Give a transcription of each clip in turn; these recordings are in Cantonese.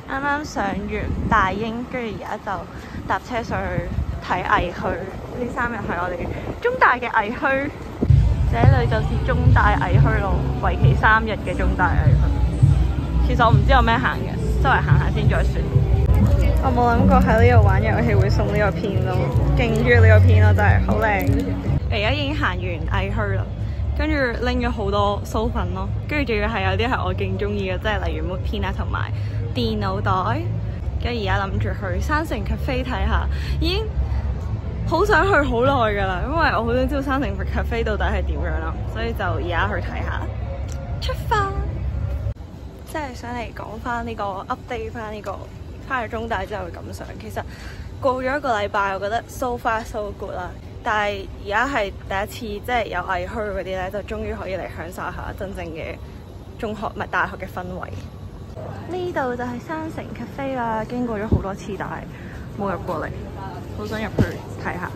啱啱上完大英，跟住而家就搭車上去睇藝墟。呢3日係我哋中大嘅藝墟，這裏就是中大藝墟咯，為期3日嘅中大藝墟。其實我唔知有咩行嘅，周圍行下先再算。我冇諗過喺呢度玩遊戲會送呢個片咯，勁中意呢個片咯，真係好靚。而家已經行完藝墟啦，跟住拎咗好多酥粉咯，跟住仲要係有啲係我勁中意嘅，即係例如 Mood 片啊同埋電腦袋。跟住而家諗住去山城 cafe 睇下，已經好想去好耐㗎啦，因為我好想知道山城 cafe 到底係點樣啦，所以就而家去睇下。出發！即係想嚟講翻呢個 update 翻呢個翻去中大之後嘅感想。其實過咗1個禮拜，我覺得 so far so good 啦。但係而家係第一次，即係有藝墟嗰啲咧，就終於可以嚟享受下真正嘅中學唔係大學嘅氛圍。呢度就係山城 cafe 啦，經過咗好多次，但係冇入過嚟，好想入去睇下，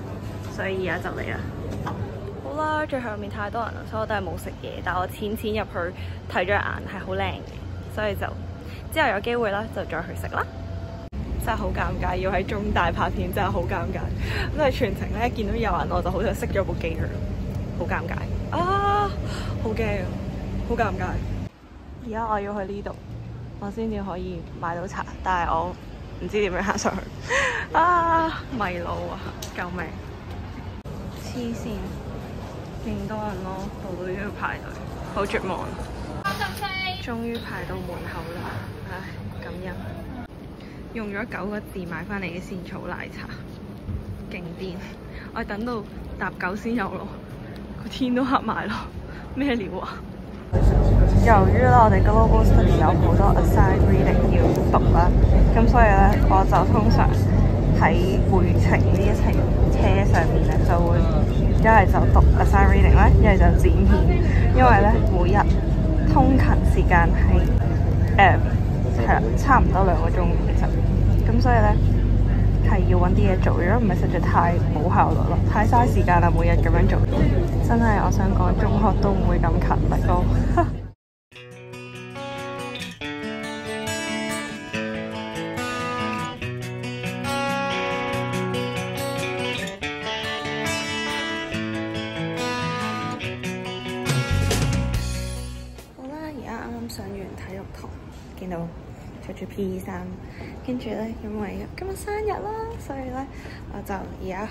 所以而家就嚟啦。好啦，最後面太多人啦，所以我都係冇食嘢，但係我淺入去睇咗眼，係好靚嘅，所以就之後有機會啦，就再去食啦。真係好尷尬，要喺中大拍片真係好尷尬，因為全程咧見到有人我就好想熄咗部機佢，好尷尬啊！好驚，好尷尬。而家我要去呢度，我先至可以買到茶，但係我唔知點樣行上去啊！迷路啊！救命！黐線，勁多人咯，度度都要排隊，好絕望。終於排到門口啦！唉，感恩。用咗9個字買翻嚟嘅仙草奶茶，勁癲！我等到搭9先有咯，個天都黑埋咯，咩料啊！由於咧我哋 Global Study 有好多 assigned reading 要讀啦，咁所以咧我就通常喺回程呢一程車上面咧就會一係就讀 assigned reading 咧，一係就剪片，因為咧每日通勤時間係係啦，差唔多2個鐘其實，咁所以咧係要揾啲嘢做，如果唔係實在太冇效率咯，太嘥時間啦，每日咁樣做，真係我想講中學都唔會咁勤力咯。好啦，而家啱啱上完體育堂，見到着住 P.E. 衫，跟住咧，因為今日生日啦，所以咧我就而家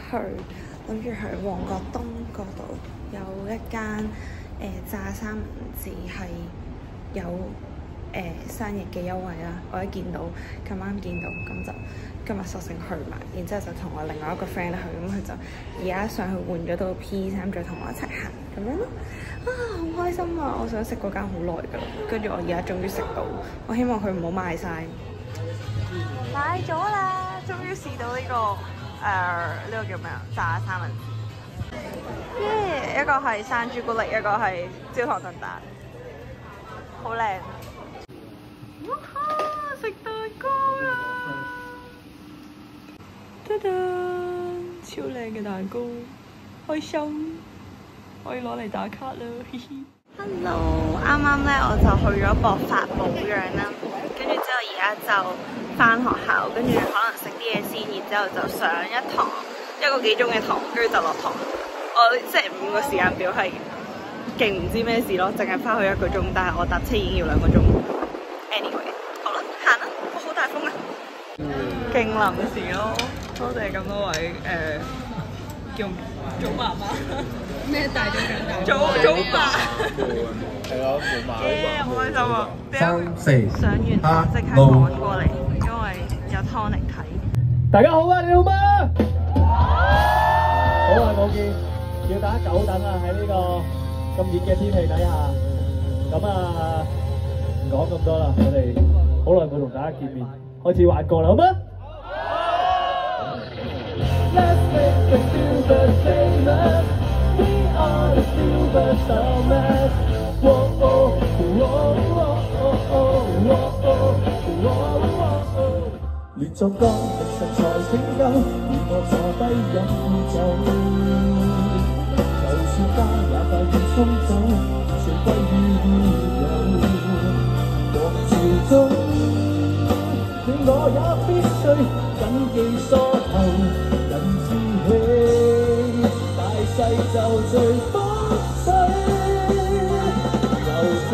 諗住去旺角東嗰度有一間炸三文治係有生日嘅優惠啦。我一見到咁啱見到，咁就今日索性去埋，然之後就同我另外一個 friend 去，咁佢就而家上去換咗套 P.E. 衫，再同我一齊行咁樣咯。啊，好開心啊！我想食嗰間好耐㗎，跟住我而家終於食到，我希望佢唔好賣晒。買咗啦，終於試到呢個呢個叫咩啊？炸三文治。耶！一個係生朱古力，一個係焦糖燉蛋，好靚。哇哈！食蛋糕啦！噔噔，超靚嘅蛋糕，開心！可以攞嚟打卡啦，嘻嘻。Hello， 啱啱咧我就去咗博發保養啦，跟住之後而家就返學校，跟住可能食啲嘢先，然之後就上1個幾鐘嘅堂，跟住就落堂。我星期5個時間表係勁唔知咩事咯，淨係返去1個鐘，但係我搭車已經要2個鐘。Anyway， 好啦，行啦，哇好大風啊！勁臨時咯，多謝咁多位叫祖媽媽。咩大咗緊？早爸係咯，冇買。好開心啊！3、4上完堂即刻趕過嚟，因為有 Tonic 睇。大家好啊，你好嗎？好耐冇見，要大家久等啊！喺呢個咁熱嘅天氣底下，咁啊唔講咁多啦，我哋好耐冇同大家見面，開始玩歌啦，好嗎？劣作歌實在拯救，而我坐低飲酒，就算家也快要沖走，全歸於烏有。黃朝中，你謹記梳頭，人志氣，大勢就隨風勢流走。